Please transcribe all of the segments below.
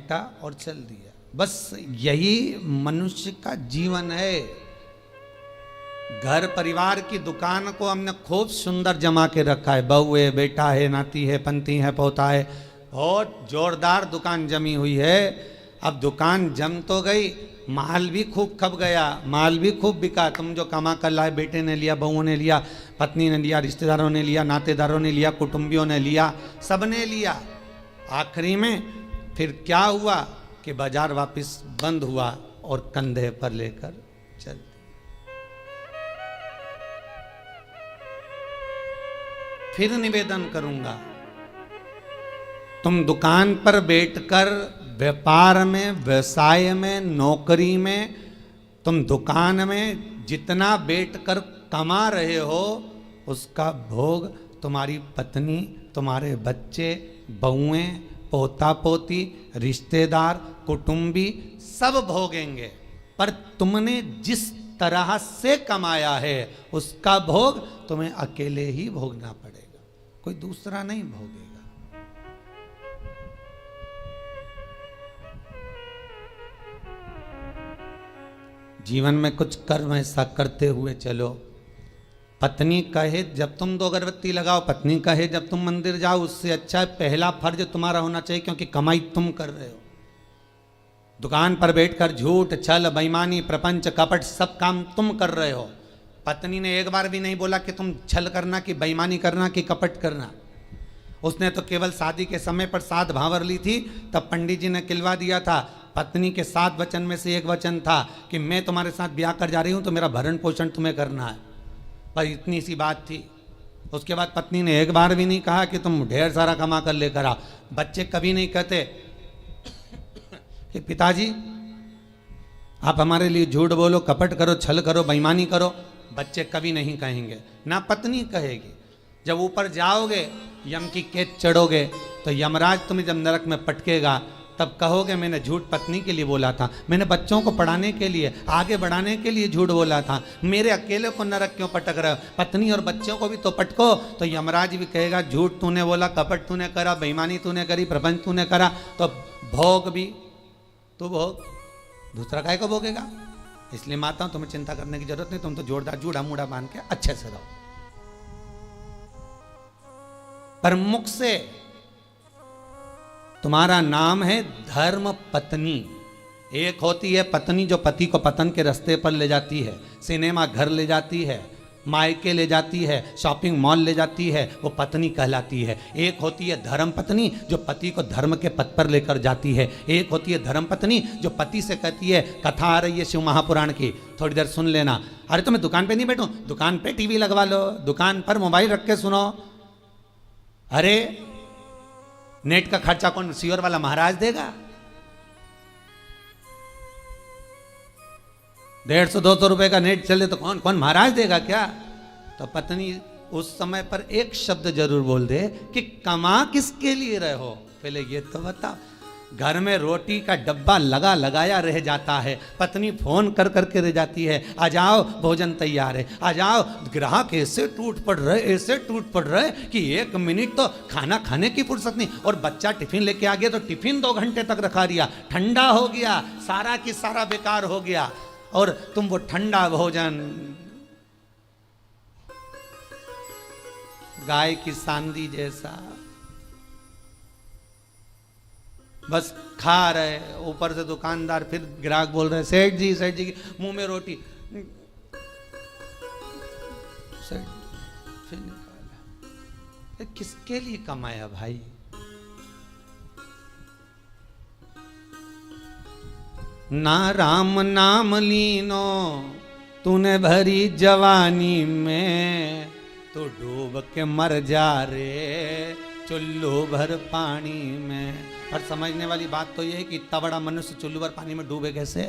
फेंका और चल दिया। बस यही मनुष्य का जीवन है। घर परिवार की दुकान को हमने खूब सुंदर जमा के रखा है, बहू है, बेटा है, नाती है, पंती है, पोता है, बहुत जोरदार दुकान जमी हुई है। अब दुकान जम तो गई, माल भी खूब खप गया, माल भी खूब बिका। तुम जो कमा कर लाए, बेटे ने लिया, बहुओं ने लिया, पत्नी ने लिया, रिश्तेदारों ने लिया, नातेदारों ने लिया, कुटुंबियों ने लिया, सबने लिया। आखिरी में फिर क्या हुआ कि बाजार वापस बंद हुआ और कंधे पर लेकर चल। फिर निवेदन करूंगा, तुम दुकान पर बैठकर व्यापार में, व्यवसाय में, नौकरी में, तुम दुकान में जितना बैठकर कमा रहे हो उसका भोग तुम्हारी पत्नी, तुम्हारे बच्चे, बहुएं, पोता पोती, रिश्तेदार, कुटुंबी सब भोगेंगे। पर तुमने जिस तरह से कमाया है उसका भोग तुम्हें अकेले ही भोगना पड़ेगा, कोई दूसरा नहीं भोगेगा। जीवन में कुछ कर्म ऐसा करते हुए चलो। पत्नी कहे जब तुम 2 अगरबत्ती लगाओ, पत्नी कहे जब तुम मंदिर जाओ, उससे अच्छा है पहला फर्ज तुम्हारा होना चाहिए, क्योंकि कमाई तुम कर रहे हो। दुकान पर बैठकर झूठ, छल, बेईमानी, प्रपंच, कपट सब काम तुम कर रहे हो। पत्नी ने एक बार भी नहीं बोला कि तुम छल करना, कि बेईमानी करना, कि कपट करना। उसने तो केवल शादी के समय पर 7 भांवर ली थी, तब पंडित जी ने किलवा दिया था। पत्नी के 7 वचन में से एक वचन था कि मैं तुम्हारे साथ ब्याह कर जा रही हूं तो मेरा भरण पोषण तुम्हें करना है। पर इतनी सी बात थी। उसके बाद पत्नी ने एक बार भी नहीं कहा कि तुम ढेर सारा कमा कर लेकर आओ। बच्चे कभी नहीं कहते कि पिताजी आप हमारे लिए झूठ बोलो, कपट करो, छल करो, बेईमानी करो। बच्चे कभी नहीं कहेंगे, ना पत्नी कहेगी। जब ऊपर जाओगे, यम की कैद चढ़ोगे, तो यमराज तुम्हें जब नरक में पटकेगा तब कहोगे मैंने झूठ पत्नी के लिए बोला था, मैंने बच्चों को पढ़ाने के लिए, आगे बढ़ाने के लिए झूठ बोला था, मेरे अकेले को नरक क्यों पटक रहे हो? पत्नी और बच्चों को भी तो पटको। तो यमराज भी कहेगा झूठ तूने बोला, कपट तूने करा, बेईमानी तूने करी, प्रपंच तूने करा, तो भोग भी तू भोग, दूसरा काय को भोगेगा। इसलिए माता तुम्हें चिंता करने की जरूरत नहीं, तुम तो जोरदार जूड़ा मूड़ा बांध के अच्छे से रहो। पर मुख से तुम्हारा नाम है धर्म पत्नी। एक होती है पत्नी जो पति को पतन के रास्ते पर ले जाती है, सिनेमा घर ले जाती है, मायके ले जाती है, शॉपिंग मॉल ले जाती है, वो पत्नी कहलाती है। एक होती है धर्म पत्नी जो पति को धर्म के पथ पर लेकर जाती है। एक होती है धर्म पत्नी जो पति से कहती है, कथा आ रही है शिव महापुराण की, थोड़ी देर सुन लेना। अरे तो मैं दुकान पे नहीं बैठूं, दुकान पे टीवी लगवा लो, दुकान पर मोबाइल रख के सुनो। अरे नेट का खर्चा कौन सीवर वाला महाराज देगा? 150-200 रुपए का नेट चले तो कौन महाराज देगा क्या? तो पत्नी उस समय पर एक शब्द जरूर बोल दे कि कमा किसके लिए रहे हो, पहले ये तो बता। घर में रोटी का डब्बा लगा लगाया रह जाता है, पत्नी फोन कर करके रह जाती है, आ जाओ भोजन तैयार है, आ जाओ। ग्राहक ऐसे टूट पड़ रहे, ऐसे टूट पड़ रहे कि 1 मिनट तो खाना खाने की फुर्सत नहीं। और बच्चा टिफिन लेके आ गया तो टिफिन 2 घंटे तक रखा दिया, ठंडा हो गया, सारा की सारा बेकार हो गया। और तुम वो ठंडा भोजन गाय की सांदी जैसा बस खा रहे। ऊपर से दुकानदार फिर ग्राहक बोल रहे सेठ जी की मुंह में रोटी, सेठ फिर निकाला। किसके लिए कमाया भाई? ना राम नाम लीनो तूने भरी जवानी में, तो डूब के मर जा रे चुल्लू भर पानी में। और समझने वाली बात तो यह है कि इतना बड़ा मनुष्य चुल्लू भर पानी में डूबे कैसे?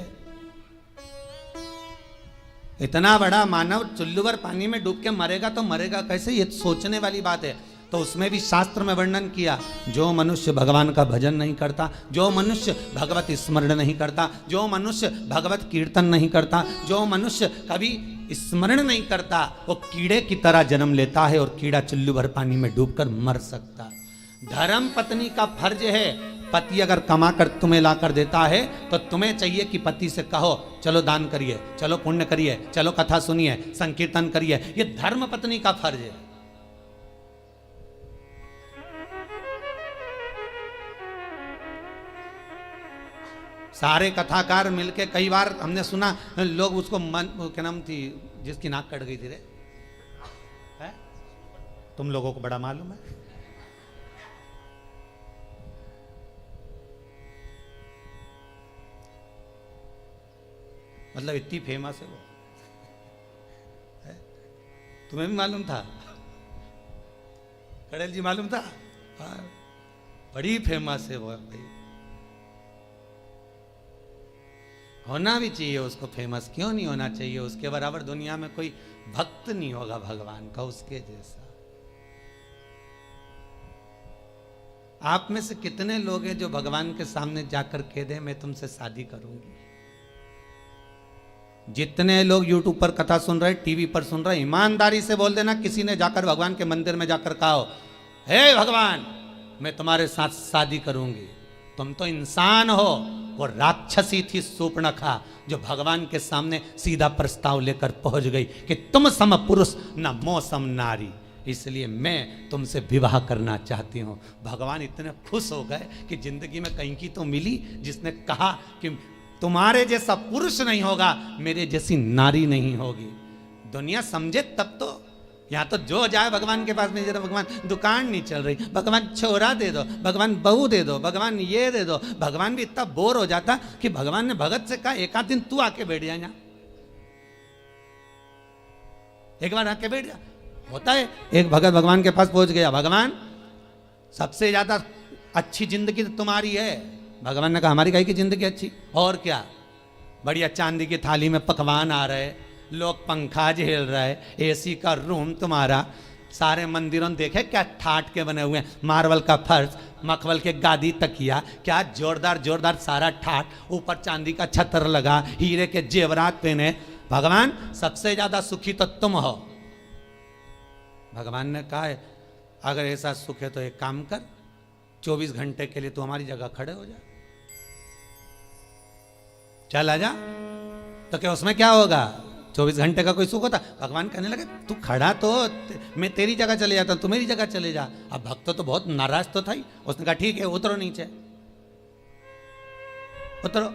इतना बड़ा मानव चुल्लू भर पानी में डूब के मरेगा तो मरेगा कैसे? ये सोचने वाली बात है। तो उसमें भी शास्त्र में वर्णन किया, जो मनुष्य भगवान का भजन नहीं करता, जो मनुष्य भगवत स्मरण नहीं करता, जो मनुष्य भगवत कीर्तन नहीं करता, जो मनुष्य कभी स्मरण नहीं करता, वो कीड़े की तरह जन्म लेता है और कीड़ा चुल्लू भर पानी में डूबकर मर सकता। धर्म पत्नी का फर्ज है पति अगर कमा कर तुम्हें ला कर देता है तो तुम्हें चाहिए कि पति से कहो चलो दान करिए, चलो पुण्य करिए, चलो कथा सुनिए, संकीर्तन करिए। ये धर्म पत्नी का फर्ज है। सारे कथाकार मिलके, कई बार हमने सुना लोग उसको क्या नाम थी जिसकी नाक कट गई थी रे, है? तुम लोगों को बड़ा मालूम है। मतलब इतनी फेमस है वो, है? तुम्हें भी मालूम था? कड़ेल जी मालूम था? हाँ, बड़ी फेमस है वो भाई। होना भी चाहिए उसको फेमस, क्यों नहीं होना चाहिए? उसके बराबर दुनिया में कोई भक्त नहीं होगा भगवान का उसके जैसा। आप में से कितने लोग हैं जो भगवान के सामने जाकर कह दे मैं तुमसे शादी करूंगी? जितने लोग यूट्यूब पर कथा सुन रहे, टीवी पर सुन रहे, ईमानदारी से बोल देना किसी ने जाकर भगवान के मंदिर में जाकर कहा हो हे भगवान मैं तुम्हारे साथ शादी करूंगी। तुम तो इंसान हो, वो राक्षसी थी सूर्पणखा जो भगवान के सामने सीधा प्रस्ताव लेकर पहुंच गई कि तुम सम पुरुष न मो सम नारी, इसलिए मैं तुमसे विवाह करना चाहती हूँ। भगवान इतने खुश हो गए कि जिंदगी में कहीं की तो मिली जिसने कहा कि तुम्हारे जैसा पुरुष नहीं होगा, मेरे जैसी नारी नहीं होगी। दुनिया समझे तब तो। यहाँ तो जो जाए भगवान के पास में, जरा भगवान दुकान नहीं चल रही, भगवान छोरा दे दो, भगवान बहू दे दो, भगवान ये दे दो। भगवान भी इतना बोर हो जाता कि भगवान ने भगत से कहा एक आध दिन तू आके बैठ जा यहाँ, एक बार आके बैठ जा। होता है एक भगत भगवान के पास पहुंच गया, भगवान सबसे ज्यादा अच्छी जिंदगी तो तुम्हारी है। भगवान ने कहा हमारी कहीं की जिंदगी अच्छी, और क्या, बढ़िया चांदी की थाली में पकवान आ रहे, लोग पंखा झेल रहे, एसी का रूम तुम्हारा, सारे मंदिरों देखे क्या ठाट के बने हुए हैं, मार्बल का फर्श, मखमल के गादी तकिया, क्या जोरदार जोरदार सारा ठाट, ऊपर चांदी का छतर लगा, हीरे के जेवरात पहने। भगवान सबसे ज्यादा सुखी तो तुम हो। भगवान ने कहा अगर ऐसा सुख है तो एक काम कर, 24 घंटे के लिए तू हमारी जगह खड़े हो जा, चल आजा। तो क्या उसमें क्या होगा? 24 घंटे का कोई सुख होता? भगवान कहने लगे तू खड़ा तो मैं तेरी जगह चले जाता, तू मेरी जगह चले जा। अब भक्त तो बहुत नाराज तो था ही, उसने कहा ठीक है उतरो नीचे, उतरो।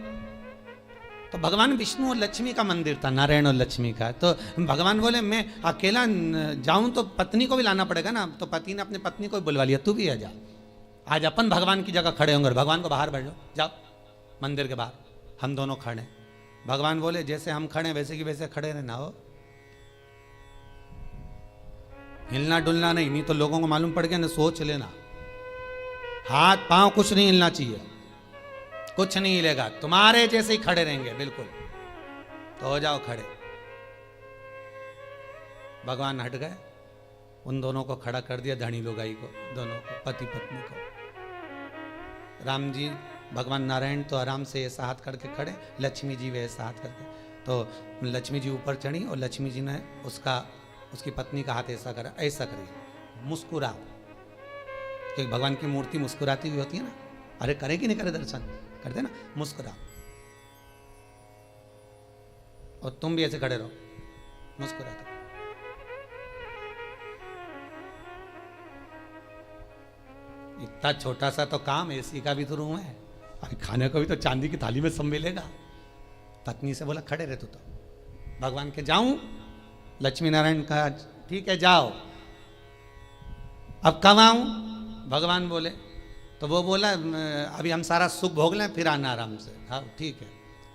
तो भगवान विष्णु और लक्ष्मी का मंदिर था, नारायण और लक्ष्मी का। तो भगवान बोले मैं अकेला जाऊं तो पत्नी को भी लाना पड़ेगा ना, तो पति ने अपनी पत्नी को भी बुलवा लिया, तू भी आ जा, आज अपन भगवान की जगह खड़े होंगे। भगवान को बाहर बैठ जाओ, जाओ मंदिर के बाहर, हम दोनों खड़े। भगवान बोले जैसे हम खड़े वैसे की वैसे खड़े रहना हो, हिलना डुलना नहीं, नहीं तो लोगों को मालूम पड़ गया ना, सोच लेना। हाथ पांव कुछ नहीं हिलना चाहिए, कुछ नहीं हिलेगा, तुम्हारे जैसे ही खड़े रहेंगे बिल्कुल। तो हो जाओ खड़े। भगवान हट गए, उन दोनों को खड़ा कर दिया, धनी लुगाई को, दोनों को, पति पत्नी को। राम जी भगवान नारायण तो आराम से ऐसा हाथ करके खड़े, लक्ष्मी जी वैसा हाथ करके। तो लक्ष्मी जी ऊपर चढ़ी और लक्ष्मी जी ने उसकी पत्नी का हाथ ऐसा करा, ऐसा करी, मुस्कुरा, क्योंकि भगवान की मूर्ति मुस्कुराती हुई होती है ना। अरे करे कि नहीं करे दर्शन, करते ना, मुस्कुरा। और तुम भी ऐसे खड़े रहो, मुस्कुराते। इतना छोटा सा तो काम, एसी का भी तो रूम है, अरे खाने को भी तो चांदी की थाली में सब मिलेगा। पत्नी से बोला खड़े रहे तो भगवान के जाऊं? लक्ष्मी नारायण कहा ठीक है जाओ। अब कब आऊं? भगवान बोले, तो वो बोला अभी हम सारा सुख भोग लें फिर आना आराम से। हाँ ठीक है,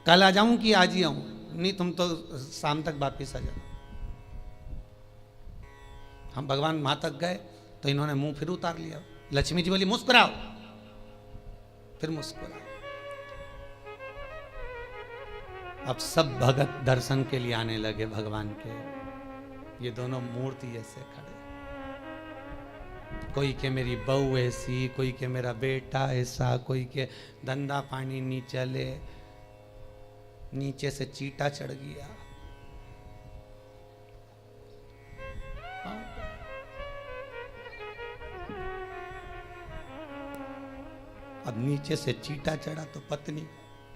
कल आ जाऊं कि आज ही आऊं? नहीं तुम तो शाम तक वापिस आ जाओ। हम भगवान वहां तक गए तो इन्होंने मुंह फिर उतार लिया। लक्ष्मी जी बोली मुस्कुराओ, फिर मुस्कुराओ। अब सब भगत दर्शन के लिए आने लगे भगवान के। ये दोनों मूर्ति ऐसे खड़े, कोई के मेरी बहू ऐसी, कोई के मेरा बेटा ऐसा, कोई के धंधा पानी नहीं चले, नीचे से चीटा चढ़ गया। अब अब नीचे से चींटा चढ़ा तो पत्नी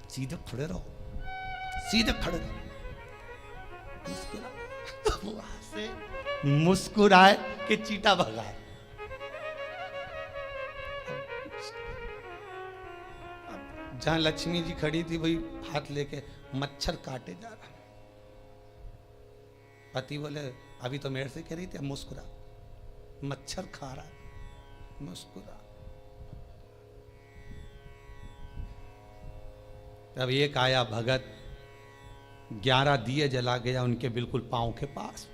सीधे खड़े रहो, सीधे खड़े रहो, मुस्कुरा। वहां से मुस्कुराए कि चींटा भगाए। जहां लक्ष्मी जी खड़ी थी वही हाथ लेके मच्छर काटे जा रहा। पति बोले अभी तो मेरे से कह रही थी, अब मुस्कुरा, मच्छर खा रहा है, मुस्कुरा। तब एक आया भगत, 11 दिए जला गया उनके बिल्कुल पांव के पास।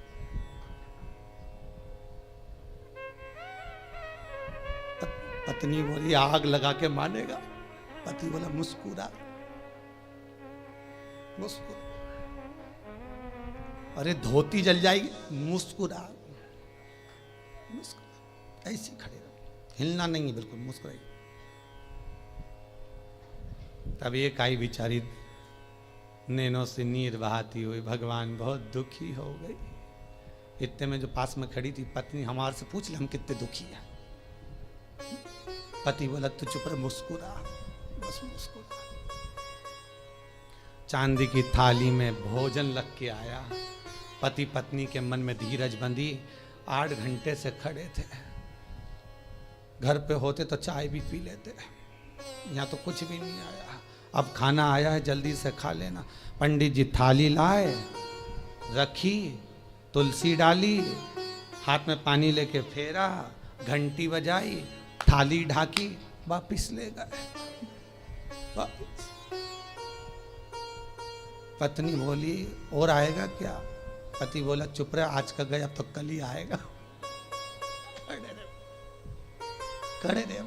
पत्नी बोली आग लगा के मानेगा। पति बोला मुस्कुरा, मुस्कुरा। अरे धोती जल जाएगी, मुस्कुरा, मुस्कुरा। ऐसे खड़े रहो, हिलना नहीं है, बिल्कुल मुस्कुराई। तब एक आई बेचारी नैनों से नीर बहाती हुई, भगवान बहुत दुखी हो गई। इतने में जो पास में खड़ी थी पत्नी, हमारे से पूछ ले हम कितने दुखी हैं। पति बोला तू चुप रह, मुस्कुरा, बस मुस्कुरा। चांदी की थाली में भोजन लग के आया। पति पत्नी के मन में धीरज बंधी। 8 घंटे से खड़े थे। घर पे होते तो चाय भी पी लेते, यहाँ तो कुछ भी नहीं आया। अब खाना आया है, जल्दी से खा लेना। पंडित जी थाली लाए, रखी, तुलसी डाली, हाथ में पानी लेके फेरा, घंटी बजाई, थाली ढाकी, वापिस ले गए। वापिस। पत्नी बोली और आएगा क्या? पति बोला चुप रहे, आज का गया अब तो कल ही आएगा। खड़े रहे।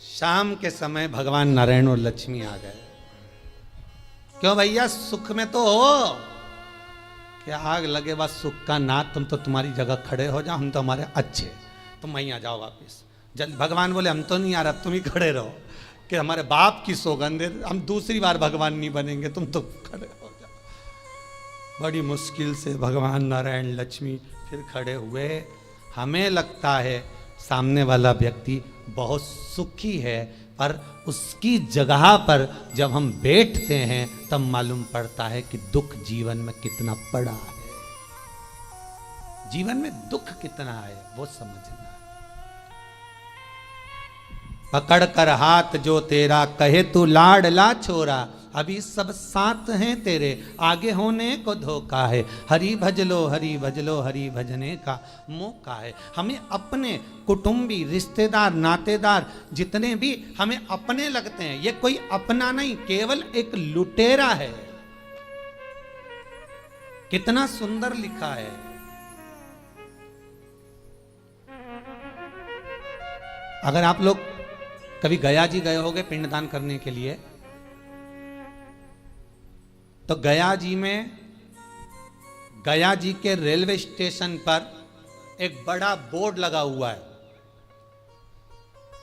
शाम के समय भगवान नारायण और लक्ष्मी आ गए। क्यों भैया सुख में तो हो, क्या आग लगे बस सुख का नाथ, तुम तो तुम्हारी जगह खड़े हो जाओ, हम तो हमारे अच्छे, तुम वहीं आ जाओ वापिस। जल भगवान बोले हम तो नहीं आ रहा, तुम ही खड़े रहो, कि हमारे बाप की सौगंध है, हम दूसरी बार भगवान नहीं बनेंगे, तुम तो खड़े हो जाओ। बड़ी मुश्किल से भगवान नारायण लक्ष्मी फिर खड़े हुए। हमें लगता है सामने वाला व्यक्ति बहुत सुखी है, पर उसकी जगह पर जब हम बैठते हैं तब मालूम पड़ता है कि दुख जीवन में कितना पड़ा है, जीवन में दुख कितना है वो समझना। पकड़ कर हाथ जो तेरा, कहे तू लाडला छोरा, अभी सब साथ हैं तेरे, आगे होने को धोखा है। हरि भज लो, हरि भज लो, हरि भजने का मौका है। हमें अपने कुटुंबी, रिश्तेदार, नातेदार जितने भी हमें अपने लगते हैं, ये कोई अपना नहीं, केवल एक लुटेरा है। कितना सुंदर लिखा है। अगर आप लोग कभी गया जी गए होगे पिंडदान करने के लिए, तो गया जी में, गया जी के रेलवे स्टेशन पर एक बड़ा बोर्ड लगा हुआ है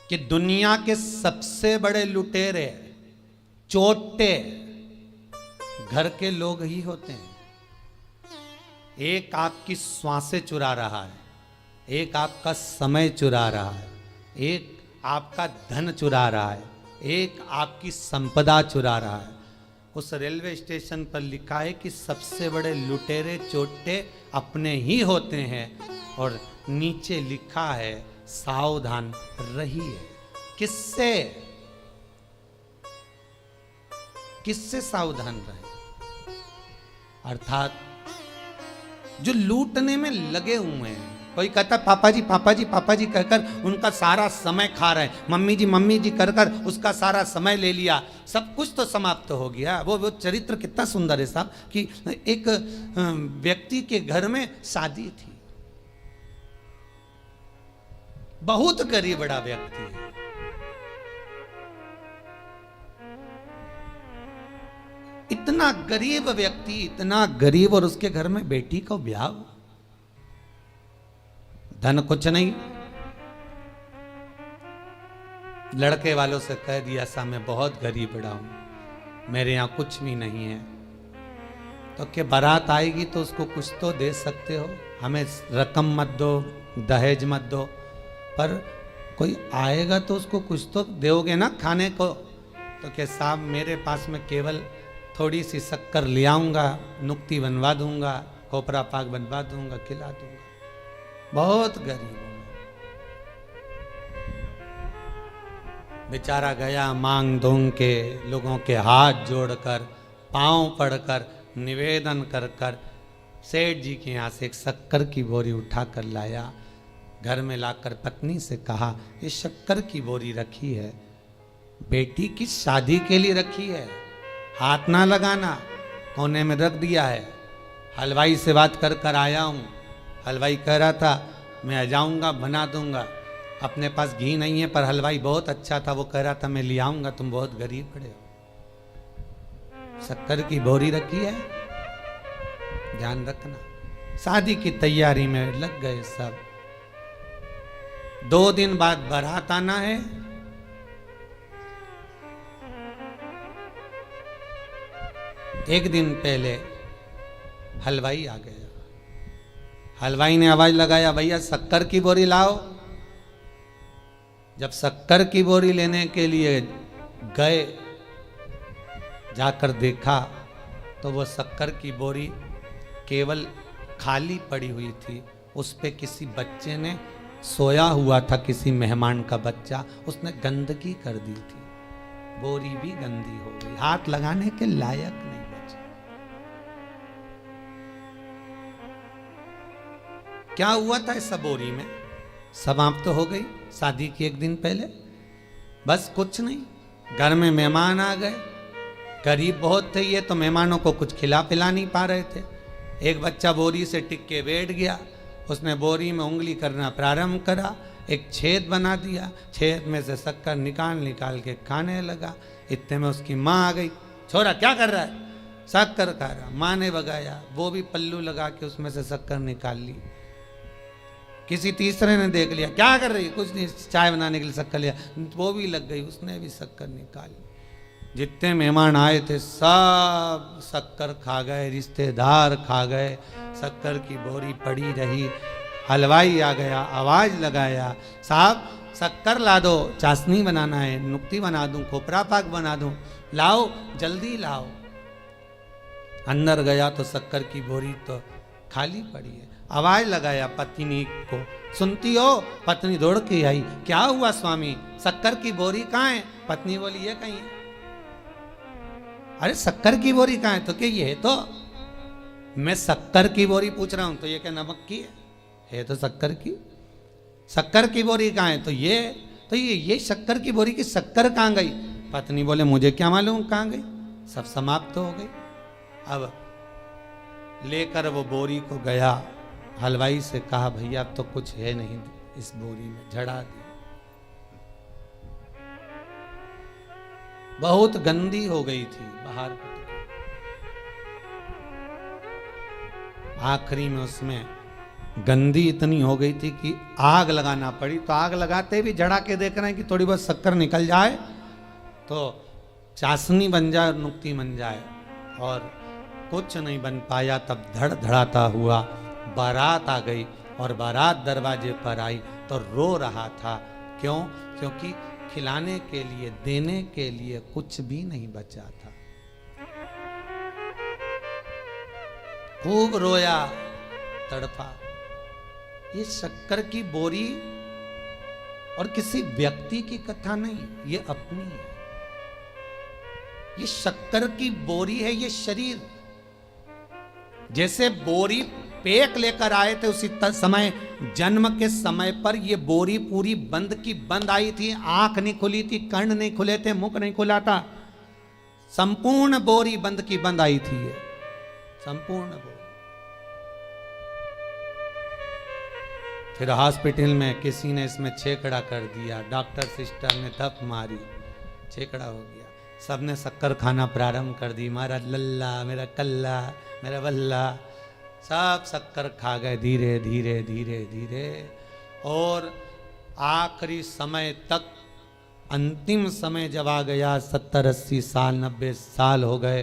कि दुनिया के सबसे बड़े लुटेरे, चोटे घर के लोग ही होते हैं। एक आपकी श्वासें चुरा रहा है, एक आपका समय चुरा रहा है, एक आपका धन चुरा रहा है, एक आपकी संपदा चुरा रहा है। उस रेलवे स्टेशन पर लिखा है कि सबसे बड़े लुटेरे चोटे अपने ही होते हैं, और नीचे लिखा है सावधान रहिए। किससे? किससे सावधान रहे? अर्थात जो लूटने में लगे हुए हैं। कोई कहता पापा जी पापा जी पापा जी कहकर उनका सारा समय खा रहे हैं, मम्मी जी कर कर उसका सारा समय ले लिया, सब कुछ तो समाप्त हो गया। वो चरित्र कितना सुंदर है साहब, कि एक व्यक्ति के घर में शादी थी, बहुत गरीब बड़ा व्यक्ति है, इतना गरीब व्यक्ति, इतना गरीब, और उसके घर में बेटी का ब्याह, धन कुछ नहीं। लड़के वालों से कह दिया सा मैं बहुत गरीब बड़ा हूं, मेरे यहां कुछ भी नहीं है। तो कि बारात आएगी तो उसको कुछ तो दे सकते हो, हमें रकम मत दो, दहेज मत दो, पर कोई आएगा तो उसको कुछ तो दोगे ना खाने को। तो कि साहब मेरे पास में केवल थोड़ी सी शक्कर ले आऊँगा, नुक्ति बनवा दूंगा, खोपरा पाक बनवा दूंगा, खिला दूंगा। बहुत गरीब हूं मैं। बेचारा गया मांग धोंग के, लोगों के हाथ जोड़कर, पांव पड़कर, निवेदन कर कर सेठ जी के यहाँ से एक शक्कर की बोरी उठा कर लाया। घर में लाकर पत्नी से कहा, ये शक्कर की बोरी रखी है, बेटी की शादी के लिए रखी है, हाथ ना लगाना। कोने में रख दिया है। हलवाई से बात कर कर आया हूँ। हलवाई कह रहा था मैं आ जाऊँगा, बना दूंगा। अपने पास घी नहीं है, पर हलवाई बहुत अच्छा था, वो कह रहा था मैं ले आऊँगा, तुम बहुत गरीब पड़े हो। शक्कर की बोरी रखी है, ध्यान रखना। शादी की तैयारी में लग गए सब। 2 दिन बाद बारात आना है। एक दिन पहले हलवाई आ गया। हलवाई ने आवाज लगाया, भैया शक्कर की बोरी लाओ। जब शक्कर की बोरी लेने के लिए गए, जाकर देखा तो वो शक्कर की बोरी केवल खाली पड़ी हुई थी। उस पे किसी बच्चे ने सोया हुआ था, किसी मेहमान का बच्चा, उसने गंदगी कर दी थी। बोरी भी गंदी हो गई, हाथ लगाने के लायक नहीं बची। क्या हुआ था इस बोरी में? समाप्त तो हो गई शादी की एक दिन पहले। बस कुछ नहीं, घर में मेहमान आ गए। गरीब बहुत थे ये, तो मेहमानों को कुछ खिला पिला नहीं पा रहे थे। एक बच्चा बोरी से टिक के बैठ गया। उसने बोरी में उंगली करना प्रारंभ करा, एक छेद बना दिया। छेद में से शक्कर निकाल के खाने लगा। इतने में उसकी माँ आ गई। छोरा क्या कर रहा है? शक्कर खा रहा। माँ ने भगाया, वो भी पल्लू लगा के उसमें से शक्कर निकाल ली। किसी तीसरे ने देख लिया, क्या कर रही? कुछ नहीं, चाय बनाने के लिए शक्कर लिया। वो भी लग गई, उसने भी शक्कर निकाली। जितने मेहमान आए थे सब शक्कर खा गए, रिश्तेदार खा गए। शक्कर की बोरी पड़ी रही। हलवाई आ गया, आवाज लगाया, साहब शक्कर ला दो, चाशनी बनाना है, नुक्ती बना दूं, खोपरा पाक बना दूं, लाओ जल्दी लाओ। अंदर गया तो शक्कर की बोरी तो खाली पड़ी है। आवाज लगाया पत्नी को, सुनती हो? पत्नी दौड़ के आई, क्या हुआ स्वामी, शक्कर की बोरी कहाँ है? पत्नी बोली ये कहीं है। अरे शक्कर की बोरी कहाँ है? तो क्या ये है? तो मैं शक्कर की बोरी पूछ रहा हूं, तो ये क्या नमक की है तो शक्कर की। शक्कर की बोरी कहाँ है? तो ये शक्कर की बोरी की शक्कर कहाँ गई? पत्नी बोले मुझे क्या मालूम कहाँ गई, सब समाप्त हो गई। अब लेकर वो बोरी को गया, हलवाई से कहा भैया अब तो कुछ है नहीं इस बोरी में, झड़ा दी। बहुत गंदी हो गई थी, बाहर। आखिरी में उसमें गंदी इतनी हो गई थी कि आग लगाना पड़ी। तो आग लगाते भी झड़ा के देख रहे हैं कि थोड़ी बहुत शक्कर निकल जाए तो चाशनी बन जाए और नुक्ती बन जाए, और कुछ नहीं बन पाया। तब धड़ धड़ाता हुआ बारात आ गई, और बारात दरवाजे पर आई तो रो रहा था। क्यों? क्योंकि खिलाने के लिए, देने के लिए कुछ भी नहीं बचा था। खूब रोया, तड़पा। ये शक्कर की बोरी और किसी व्यक्ति की कथा नहीं, ये अपनी है। ये शक्कर की बोरी है, ये शरीर। जैसे बोरी पेक लेकर आए थे उसी समय, जन्म के समय पर ये बोरी पूरी बंद की बंद आई थी। आंख नहीं खुली थी, कर्ण नहीं खुले थे, मुख नहीं खुला था। संपूर्ण बोरी बंद की बंद आई थी, ये संपूर्ण बोरी। फिर हॉस्पिटल में किसी ने इसमें छेकड़ा कर दिया, डॉक्टर सिस्टर ने धप मारी, छेकड़ा हो गया। सबने शक्कर खाना प्रारंभ कर दी। मेरा लल्ला, मेरा कल्ला, मेरा बल्ला, सब शक्कर खा गए धीरे धीरे धीरे धीरे। और आखिरी समय तक, अंतिम समय जब आ गया, 70-80 साल 90 साल हो गए,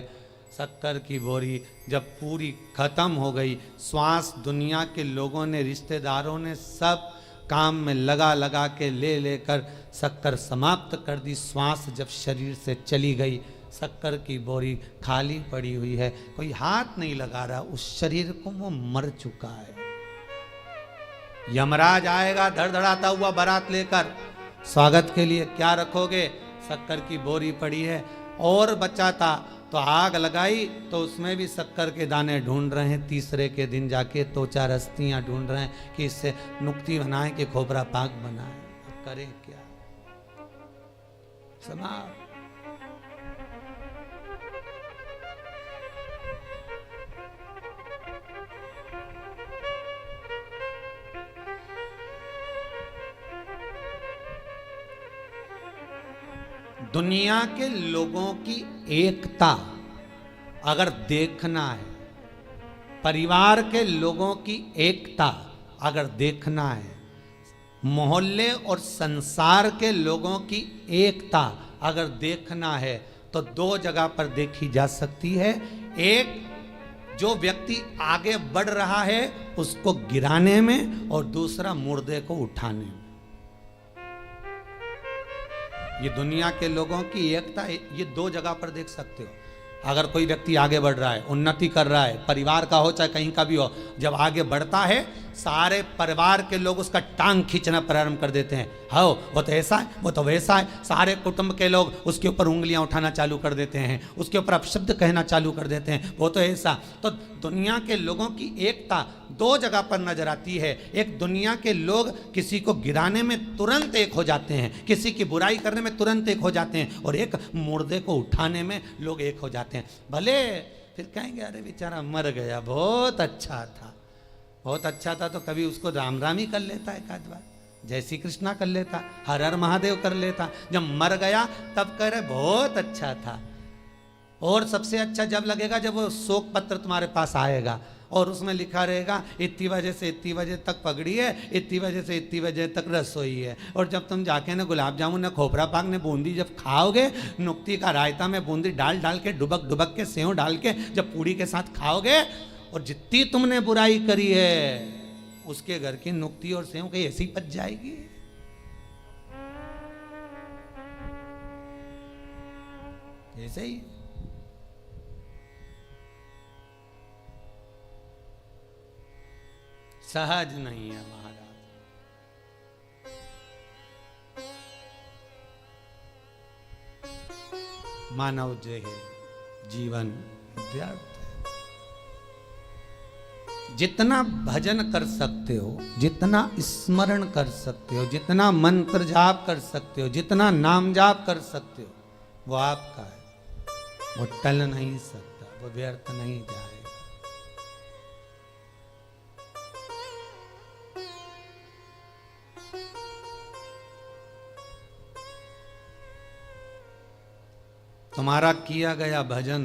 शक्कर की बोरी जब पूरी खत्म हो गई, श्वास दुनिया के लोगों ने, रिश्तेदारों ने सब काम में लगा लगा के ले लेकर शक्कर समाप्त कर दी। श्वास जब शरीर से चली गई, शक्कर की बोरी खाली पड़ी हुई है, कोई हाथ नहीं लगा रहा उस शरीर को, वो मर चुका है। यमराज आएगा धड़धड़ाता हुआ बारात लेकर, स्वागत के लिए क्या रखोगे? शक्कर की बोरी पड़ी है। और बचा था तो आग लगाई तो उसमें भी शक्कर के दाने ढूंढ रहे हैं। तीसरे के दिन जाके तो चार अस्थियां ढूंढ रहे हैं कि इससे नुक्ति बनाए कि खोपरा पाक बनाए। अब करें क्या? समाप्त। दुनिया के लोगों की एकता अगर देखना है, परिवार के लोगों की एकता अगर देखना है, मोहल्ले और संसार के लोगों की एकता अगर देखना है, तो दो जगह पर देखी जा सकती है। एक, जो व्यक्ति आगे बढ़ रहा है उसको गिराने में, और दूसरा मुर्दे को उठाने में। ये दुनिया के लोगों की एकता, ये दो जगह पर देख सकते हो। अगर कोई व्यक्ति आगे बढ़ रहा है, उन्नति कर रहा है, परिवार का हो चाहे कहीं का भी हो, जब आगे बढ़ता है सारे परिवार के लोग उसका टांग खींचना प्रारंभ कर देते हैं। हो वो तो ऐसा है, वो तो वैसा है। सारे कुटुंब के लोग उसके ऊपर उंगलियां उठाना चालू कर देते हैं, उसके ऊपर अपशब्द कहना चालू कर देते हैं, वो तो ऐसा। तो दुनिया के लोगों की एकता दो जगह पर नजर आती है। एक, दुनिया के लोग किसी को गिराने में तुरंत एक हो जाते हैं, किसी की बुराई करने में तुरंत एक हो जाते हैं, और एक, मुर्दे को उठाने में लोग एक हो जाते हैं। भले फिर कहेंगे अरे बेचारा मर गया, बहुत अच्छा था, बहुत अच्छा था, तो कभी उसको राम राम ही कर लेता है, एकाध बार जय श्री कृष्णा कर लेता, हर हर महादेव कर लेता। जब मर गया तब कह रहे बहुत अच्छा था। और सबसे अच्छा जब लगेगा जब वो शोक पत्र तुम्हारे पास आएगा और उसमें लिखा रहेगा इतनी बजे से इतनी बजे तक पगड़ी है, इतनी बजे से इतनी बजे तक रसोई है। और जब तुम जाके ना गुलाब जामुन ने खोपरा पाक ने बूंदी जब खाओगे, नुक्ति का रायता में बूंदी डाल डाल के डुबक डुबक के सेव डाल के जब पूड़ी के साथ खाओगे, और जितनी तुमने बुराई करी है उसके घर की नुक्ति और सेव कहीं ऐसी पच जाएगी। ऐसे ही सहज नहीं है महाराज। मानव जो है जीवन व्यर्थ है। जितना भजन कर सकते हो, जितना स्मरण कर सकते हो, जितना मंत्र जाप कर सकते हो, जितना नाम जाप कर सकते हो, वो आपका है। वो टल नहीं सकता, वो व्यर्थ नहीं जाएगा। तुम्हारा किया गया भजन,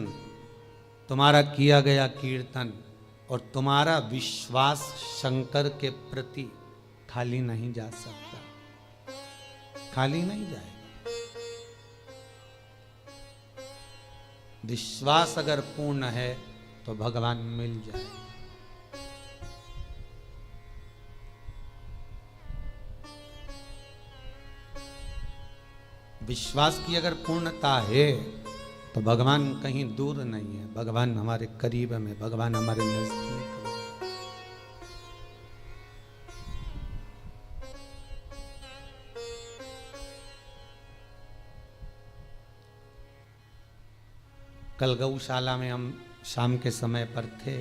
तुम्हारा किया गया कीर्तन और तुम्हारा विश्वास शंकर के प्रति खाली नहीं जा सकता, खाली नहीं जाएगा। विश्वास अगर पूर्ण है तो भगवान मिल जाएगा। विश्वास की अगर पूर्णता है तो भगवान कहीं दूर नहीं है, भगवान हमारे करीब में, भगवान हमारे नजदीक में। कल गौशाला में हम शाम के समय पर थे,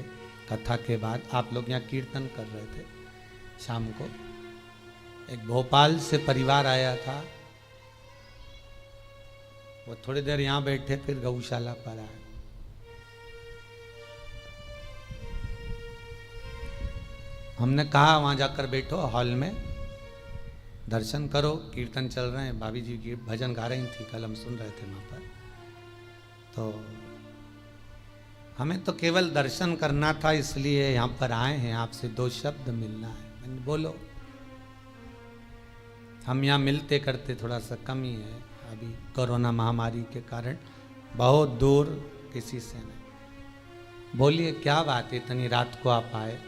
कथा के बाद आप लोग यहाँ कीर्तन कर रहे थे। शाम को एक भोपाल से परिवार आया था, वो थोड़ी देर यहाँ बैठे फिर गौशाला पर आए। हमने कहा वहां जाकर बैठो हॉल में, दर्शन करो, कीर्तन चल रहे हैं, भाभी जी की भजन गा रही थी, कल हम सुन रहे थे वहां पर। तो हमें तो केवल दर्शन करना था, इसलिए यहाँ पर आए हैं, आपसे दो शब्द मिलना है। मैंने बोलो, हम यहाँ मिलते करते थोड़ा सा कम ही है, अभी कोरोना महामारी के कारण बहुत दूर किसी से नहीं। बोलिए क्या बात है, इतनी रात को आप आए?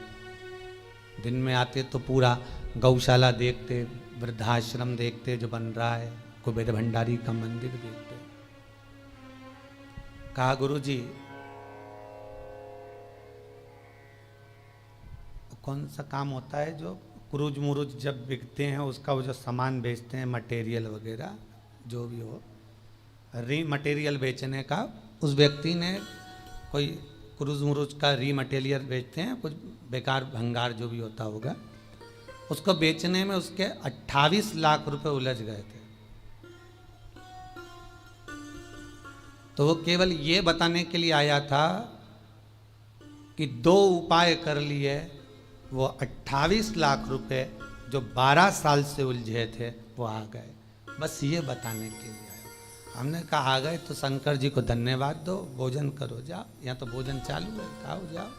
दिन में आते तो पूरा गौशाला देखते, वृद्धाश्रम देखते जो बन रहा है, कुबेर भंडारी का मंदिर देखते। कहा गुरुजी कौन सा काम होता है जो क्रूज मुरूज जब बिकते हैं उसका वो जो सामान बेचते हैं, मटेरियल वगैरह जो भी हो, री मटेरियल बेचने का, उस व्यक्ति ने कोई क्रूज मुरूज का री मटेरियल बेचते हैं, कुछ बेकार भंगार जो भी होता होगा, उसको बेचने में उसके 28 लाख रुपए उलझ गए थे। तो वो केवल ये बताने के लिए आया था कि 2 उपाय कर लिए, वो 28 लाख रुपए जो 12 साल से उलझे थे वो आ गए, बस ये बताने के लिए आया। हमने कहा आ गए तो शंकर जी को धन्यवाद दो, भोजन करो, जाओ, यहाँ तो भोजन चालू है, खाओ जाओ।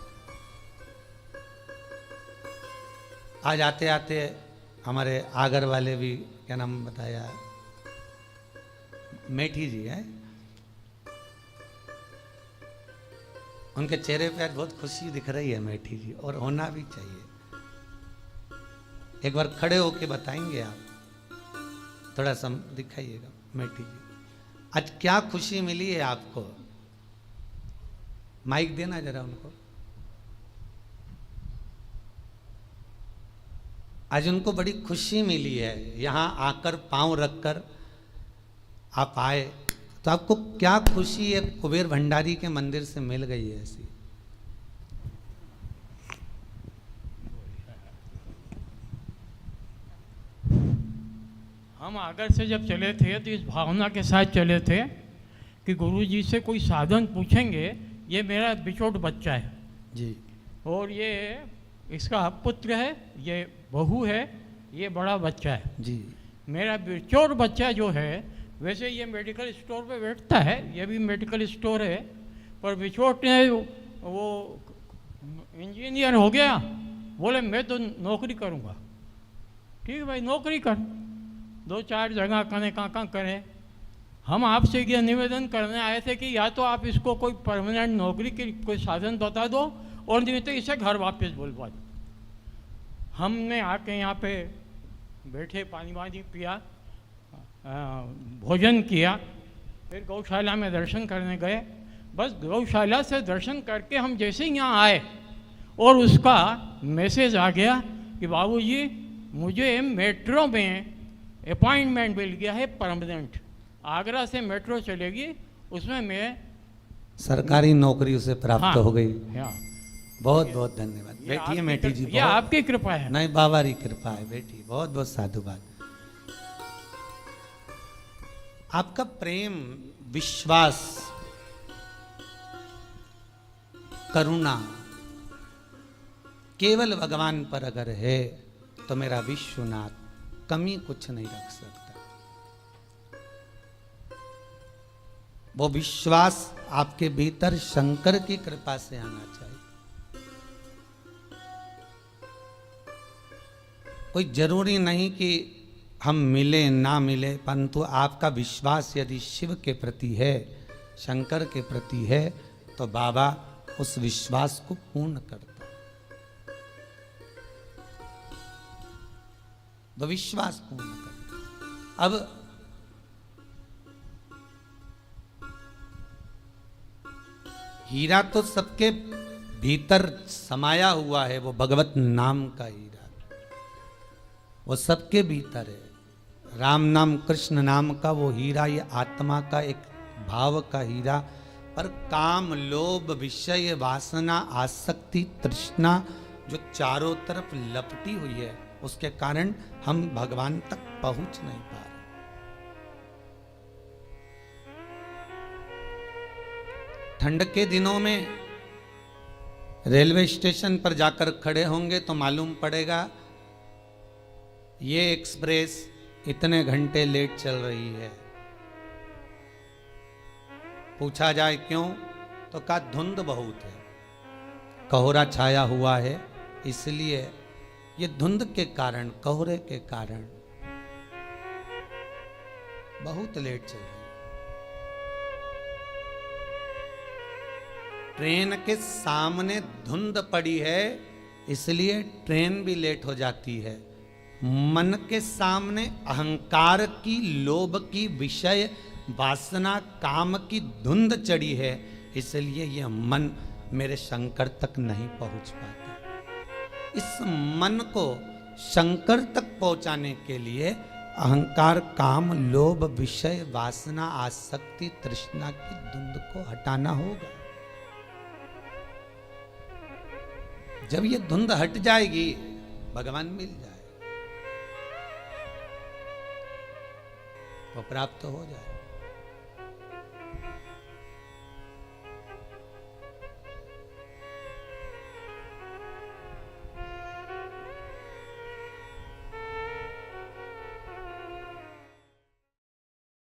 आज आते आते हमारे आगर वाले भी, क्या नाम बताया, मेठी जी है, उनके चेहरे पे आज बहुत खुशी दिख रही है मेठी जी, और होना भी चाहिए। एक बार खड़े होके बताएंगे आप, थोड़ा सा दिखाइएगा मेठी जी, आज क्या खुशी मिली है आपको? माइक देना जरा उनको। आज उनको बड़ी खुशी मिली है, यहाँ आकर पांव रखकर आप आए, तो आपको क्या खुशी है कुबेर भंडारी के मंदिर से मिल गई है ऐसी? हम आगर से जब चले थे तो इस भावना के साथ चले थे कि गुरु जी से कोई साधन पूछेंगे, ये मेरा बिछोट बच्चा है जी, और ये इसका पुत्र है, ये बहू है, ये बड़ा बच्चा है जी, मेरा बिछोट बच्चा जो है, वैसे ये मेडिकल स्टोर पे बैठता है, ये भी मेडिकल स्टोर है, पर बिछोट ने वो इंजीनियर हो गया, बोले मैं तो नौकरी करूँगा। ठीक है भाई, नौकरी कर, 2-4 जगह करें, कहाँ करें। हम आपसे ये निवेदन करने आए थे कि या तो आप इसको कोई परमानेंट नौकरी की कोई साधन बता दो, और नहीं तो इसे घर वापस बुलवा दो। हमने आके यहाँ पे बैठे, पानी वानी पिया, भोजन किया, फिर गौशाला में दर्शन करने गए। बस गौशाला से दर्शन करके हम जैसे ही यहाँ आए और उसका मैसेज आ गया कि बाबूजी मुझे मेट्रो में अपॉइंटमेंट मिल गया है परमानेंट, आगरा से मेट्रो चलेगी, उसमें मैं सरकारी नौकरी उसे प्राप्त हाँ, हो गई। हाँ, बहुत बहुत धन्यवाद। बैठिए मेठी जी, ये आपकी कृपा है। नहीं, बाबा की कृपा है बेटी, बहुत बहुत साधुवाद। आपका प्रेम, विश्वास, करुणा केवल भगवान पर अगर है तो मेरा विश्वनाथ कमी कुछ नहीं रख सकता। वो विश्वास आपके भीतर शंकर की कृपा से आना चाहिए। कोई जरूरी नहीं कि हम मिले ना मिले, परंतु आपका विश्वास यदि शिव के प्रति है, शंकर के प्रति है, तो बाबा उस विश्वास को पूर्ण करता है। तो विश्वास पूर्ण करता। अब हीरा तो सबके भीतर समाया हुआ है, वो भगवत नाम का हीरा, वो सबके भीतर है। राम नाम, कृष्ण नाम का वो हीरा, ये आत्मा का एक भाव का हीरा, पर काम, लोभ, विषय, वासना, आसक्ति, तृष्णा जो चारों तरफ लपटी हुई है, उसके कारण हम भगवान तक पहुंच नहीं पा रहे। ठंड के दिनों में रेलवे स्टेशन पर जाकर खड़े होंगे तो मालूम पड़ेगा ये एक्सप्रेस इतने घंटे लेट चल रही है। पूछा जाए क्यों, तो कहा धुंध बहुत है, कोहरा छाया हुआ है, इसलिए ये धुंध के कारण, कोहरे के कारण बहुत लेट चल रही है। ट्रेन के सामने धुंध पड़ी है, इसलिए ट्रेन भी लेट हो जाती है। मन के सामने अहंकार की, लोभ की, विषय वासना, काम की धुंध चढ़ी है, इसलिए यह मन मेरे शंकर तक नहीं पहुंच पाता। इस मन को शंकर तक पहुंचाने के लिए अहंकार, काम, लोभ, विषय, वासना, आसक्ति, तृष्णा की धुंध को हटाना होगा। जब ये धुंध हट जाएगी, भगवान मिल जाए, वो प्राप्त हो जाए।